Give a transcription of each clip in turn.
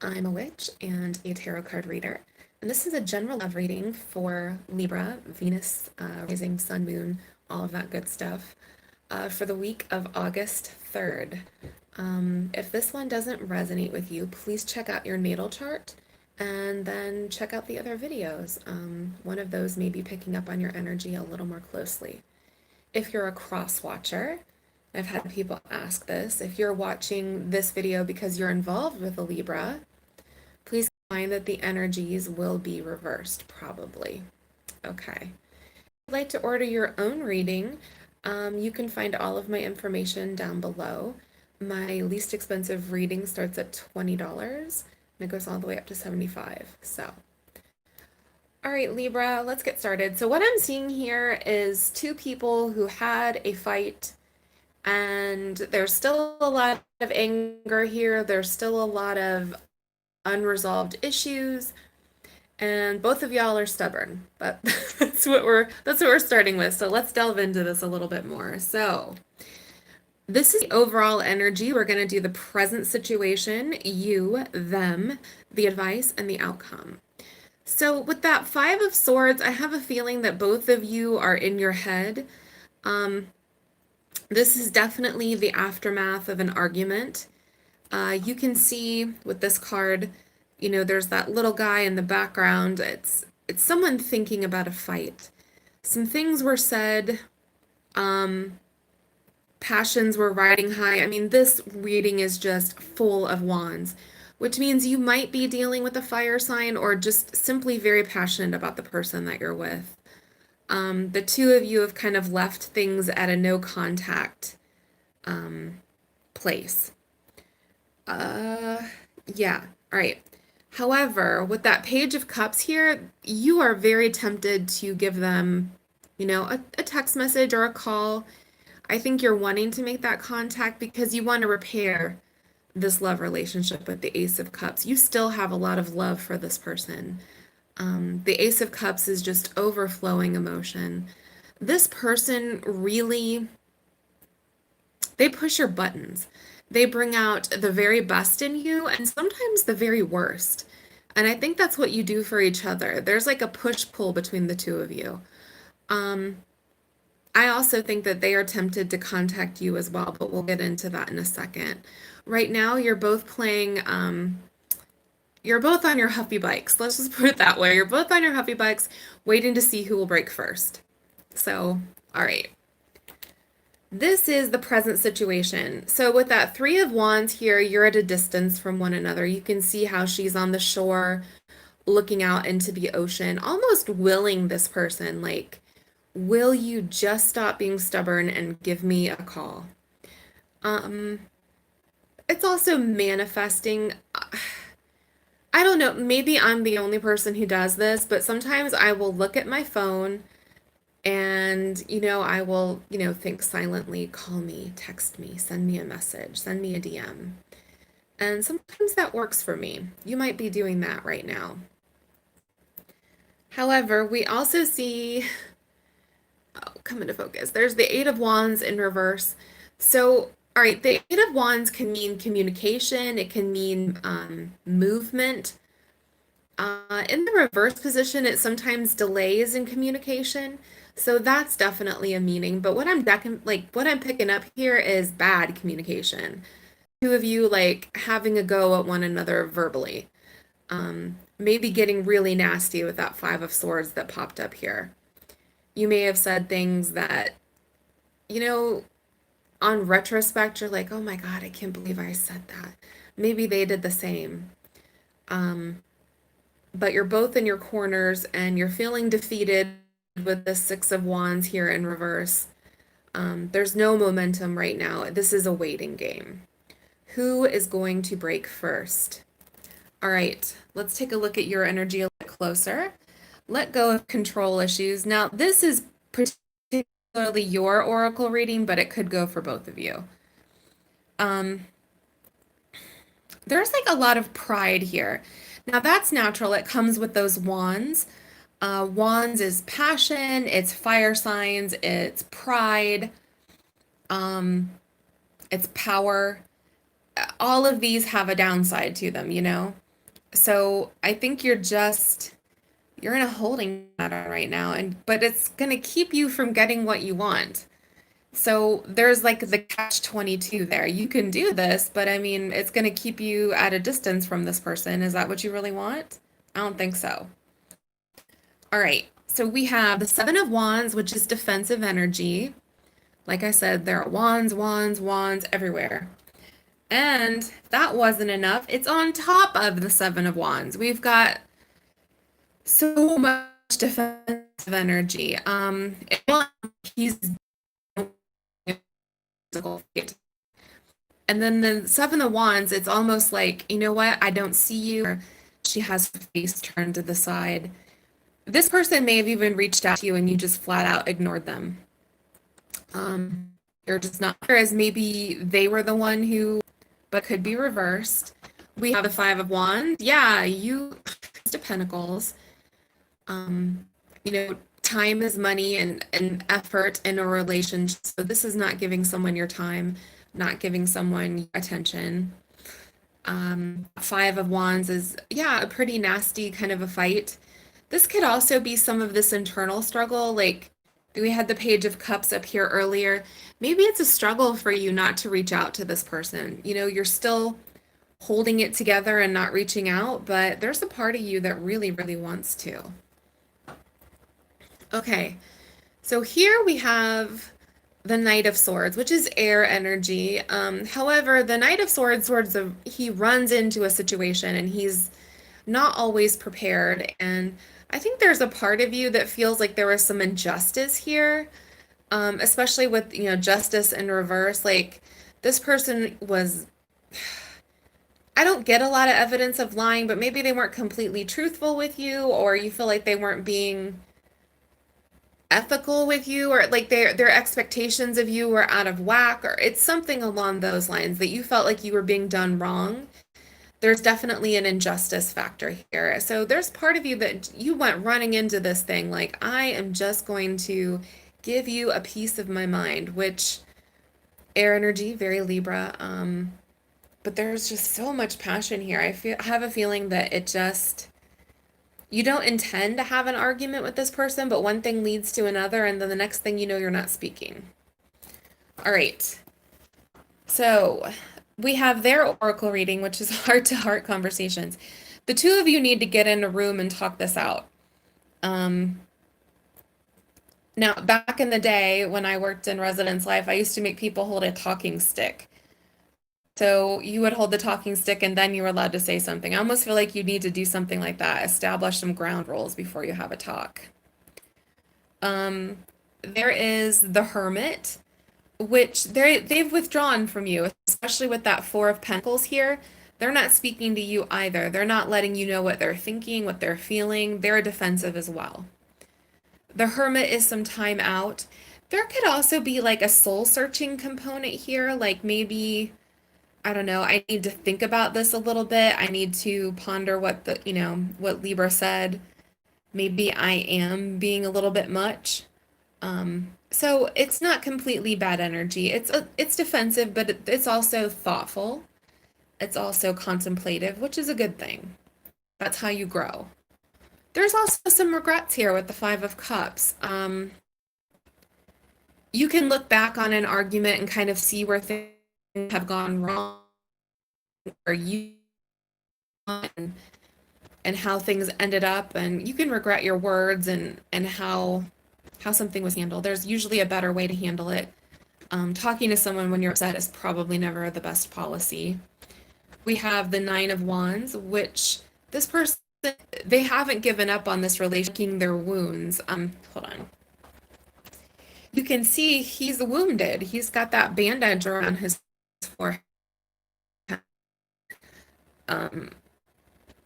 I'm a witch and a tarot card reader, and this is a general love reading for Libra, Venus, rising, sun, moon, all of that good stuff, for the week of August 3rd. If this one doesn't resonate with you, please check out your natal chart and then check out the other videos. One of those may be picking up on your energy a little more closely. If you're a cross watcher, I've had people ask this, if you're watching this video because you're involved with a Libra, please find that the energies will be reversed, probably. Okay. If you'd like to order your own reading, you can find all of my information down below. My least expensive reading starts at $20 and it goes all the way up to $75. So, all right, Libra, let's get started. So what I'm seeing here is two people who had a fight, and there's still a lot of anger here. There's still a lot of unresolved issues, and both of y'all are stubborn, but that's what we're starting with. So let's delve into this a little bit more. So this is the overall energy. We're going to do the present situation, you, them, the advice, and the outcome. So with that Five of Swords, I have a feeling that both of you are in your head. This is definitely the aftermath of an argument. You can see with this card, you know, there's that little guy in the background. It's someone thinking about a fight. Some things were said. Passions were riding high. I mean, this reading is just full of wands, which means you might be dealing with a fire sign or just simply very passionate about the person that you're with. The two of you have kind of left things at a no contact place. Yeah, all right. However, with that Page of Cups here, you are very tempted to give them, you know, a text message or a call. I think you're wanting to make that contact because you want to repair this love relationship with the Ace of Cups. You still have a lot of love for this person. The Ace of Cups is just overflowing emotion. This person really, they push your buttons. They bring out the very best in you and sometimes the very worst. And I think that's what you do for each other. There's like a push-pull between the two of you. I also think that they are tempted to contact you as well, but we'll get into that in a second. Right now, you're both playing, you're both on your huffy bikes. Let's just put it that way. You're both on your huffy bikes, waiting to see who will break first. So, all right. This is the present situation. So with that Three of Wands here, you're at a distance from one another. You can see how she's on the shore, looking out into the ocean, almost willing this person, like, will you just stop being stubborn and give me a call? It's also manifesting. I don't know, maybe I'm the only person who does this, but sometimes I will look at my phone and, you know, I will, you know, think silently, call me, text me, send me a message, send me a DM. And sometimes that works for me. You might be doing that right now. However, we also see, oh, come into focus. There's the Eight of Wands in reverse. So, all right, the Eight of Wands can mean communication. It can mean movement. In the reverse position, it sometimes delays in communication. So that's definitely a meaning. But what I'm picking up here is bad communication. Two of you like having a go at one another verbally. Maybe getting really nasty with that Five of Swords that popped up here. You may have said things that, you know, on retrospect, you're like, oh my God, I can't believe I said that. Maybe they did the same. But you're both in your corners and you're feeling defeated with the Six of Wands here in reverse. There's no momentum right now. This is a waiting game. Who is going to break first? All right, let's take a look at your energy a little closer. Let go of control issues. Now, this is particularly your oracle reading, but it could go for both of you. There's like a lot of pride here. Now, that's natural. It comes with those wands. Wands is passion, it's fire signs, it's pride, it's power. All of these have a downside to them, you know? So I think you're in a holding pattern right now, and but it's gonna keep you from getting what you want. So there's like the catch 22 there. You can do this, but I mean, it's gonna keep you at a distance from this person. Is that what you really want? I don't think so. All right. So we have the Seven of Wands, which is defensive energy. Like I said, there are wands, wands, wands everywhere. And if that wasn't enough, it's on top of the Seven of Wands. We've got so much defensive energy. He's and then the Seven of Wands, it's almost like, you know what? I don't see you. She has her face turned to the side. This person may have even reached out to you and you just flat out ignored them. Um, you're just not sure as maybe they were the one who, but could be reversed. We have the Five of Wands. Yeah, you, to Pentacles. Um, time is money and effort in a relationship. So this is not giving someone your time, not giving someone attention. Five of Wands is, yeah, a pretty nasty kind of a fight. This could also be some of this internal struggle. Like we had the Page of Cups up here earlier. Maybe it's a struggle for you not to reach out to this person. You're still holding it together and not reaching out, but there's a part of you that really, really wants to. Okay, so here we have the Knight of Swords, which is air energy. However, the Knight of Swords, he runs into a situation and he's not always prepared. And I think there's a part of you that feels like there was some injustice here, especially with, justice in reverse. Like this person was, I don't get a lot of evidence of lying, but maybe they weren't completely truthful with you, or you feel like they weren't being ethical with you, or like their expectations of you were out of whack, or it's something along those lines that you felt like you were being done wrong. There's definitely an injustice factor here. So there's part of you that you went running into this thing like, I am just going to give you a piece of my mind, which air energy, very Libra. But there's just so much passion here. I have a feeling that you don't intend to have an argument with this person, but one thing leads to another, and then the next thing you know, you're not speaking. All right. So we have their oracle reading, which is heart-to-heart conversations. The two of you need to get in a room and talk this out. Now, back in the day when I worked in residence life, I used to make people hold a talking stick. So you would hold the talking stick and then you were allowed to say something. I almost feel like you need to do something like that, establish some ground rules before you have a talk. There is the Hermit, which they've withdrawn from you, especially with that Four of Pentacles here. They're not speaking to you either. They're not letting you know what they're thinking, what they're feeling. They're defensive as well. The Hermit is some time out. There could also be like a soul searching component here, like maybe, I don't know, I need to think about this a little bit. I need to ponder what Libra said. Maybe I am being a little bit much. So it's not completely bad energy. It's defensive, but it's also thoughtful. It's also contemplative, which is a good thing. That's how you grow. There's also some regrets here with the Five of Cups. You can look back on an argument and kind of see where things have gone wrong, or you and how things ended up, and you can regret your words and how something was handled. There's usually a better way to handle it. Talking to someone when you're upset is probably never the best policy. We have the Nine of Wands, which this person, they haven't given up on this relationship, their wounds. Hold on. You can see he's wounded. He's got that bandage around his forehead.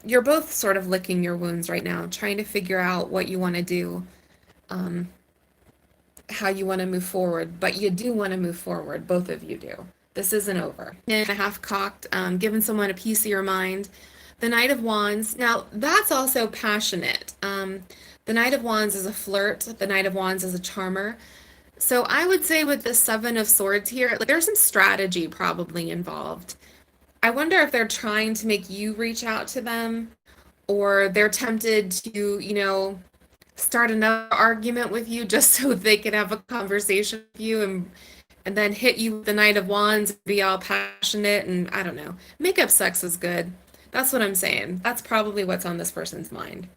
You're both sort of licking your wounds right now, trying to figure out what you want to do, how you want to move forward. But you do want to move forward. Both of you do. This isn't over. And a half cocked, giving someone a piece of your mind. The Knight of Wands. Now, that's also passionate. The Knight of Wands is a flirt. The Knight of Wands is a charmer. So I would say with the Seven of Swords here, like there's some strategy probably involved. I wonder if they're trying to make you reach out to them, or they're tempted to, start another argument with you just so they can have a conversation with you and then hit you with the Knight of Wands and be all passionate and I don't know. Makeup sex is good. That's what I'm saying. That's probably what's on this person's mind.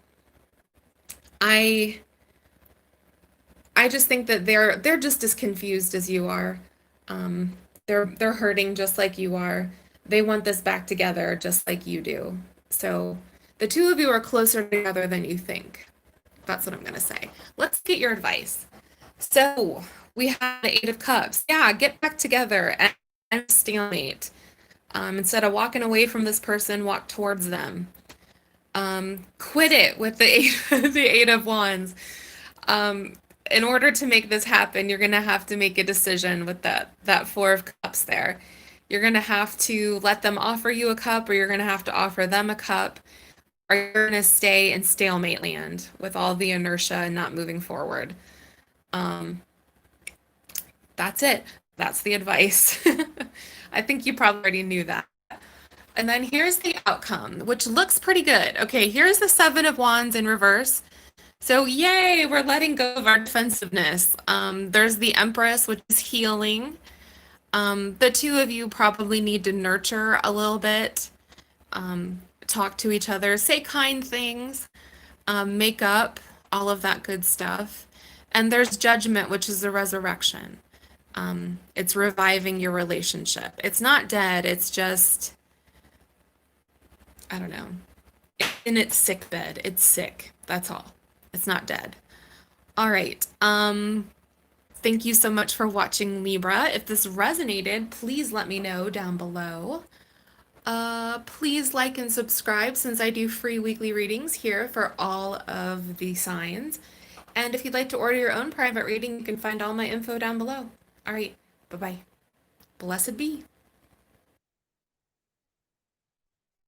I I just think that they're just as confused as you are. They're hurting just like you are. They want this back together just like you do. So the two of you are closer together than you think. That's what I'm gonna say. Let's get your advice. So we have the Eight of Cups. Yeah, get back together and stalemate. Instead of walking away from this person, walk towards them. Quit it with the the Eight of Wands. Um, in order to make this happen, you're gonna have to make a decision with that Four of Cups there. You're gonna have to let them offer you a cup, or you're gonna have to offer them a cup, or you're gonna stay in stalemate land with all the inertia and not moving forward. Um, that's it. That's the advice. I think you probably already knew that. And then here's the outcome, which looks pretty good. Okay, here's the Seven of Wands in reverse. So, yay, we're letting go of our defensiveness. There's the Empress, which is healing. The two of you probably need to nurture a little bit, talk to each other, say kind things, make up, all of that good stuff. And there's Judgment, which is the resurrection. It's reviving your relationship. It's not dead, it's just, I don't know, in its sick bed. It's sick. That's all. It's not dead. All right. Thank you so much for watching, Libra. If this resonated, please let me know down below. Please like and subscribe since I do free weekly readings here for all of the signs. And if you'd like to order your own private reading, you can find all my info down below. All right. Bye-bye. Blessed be.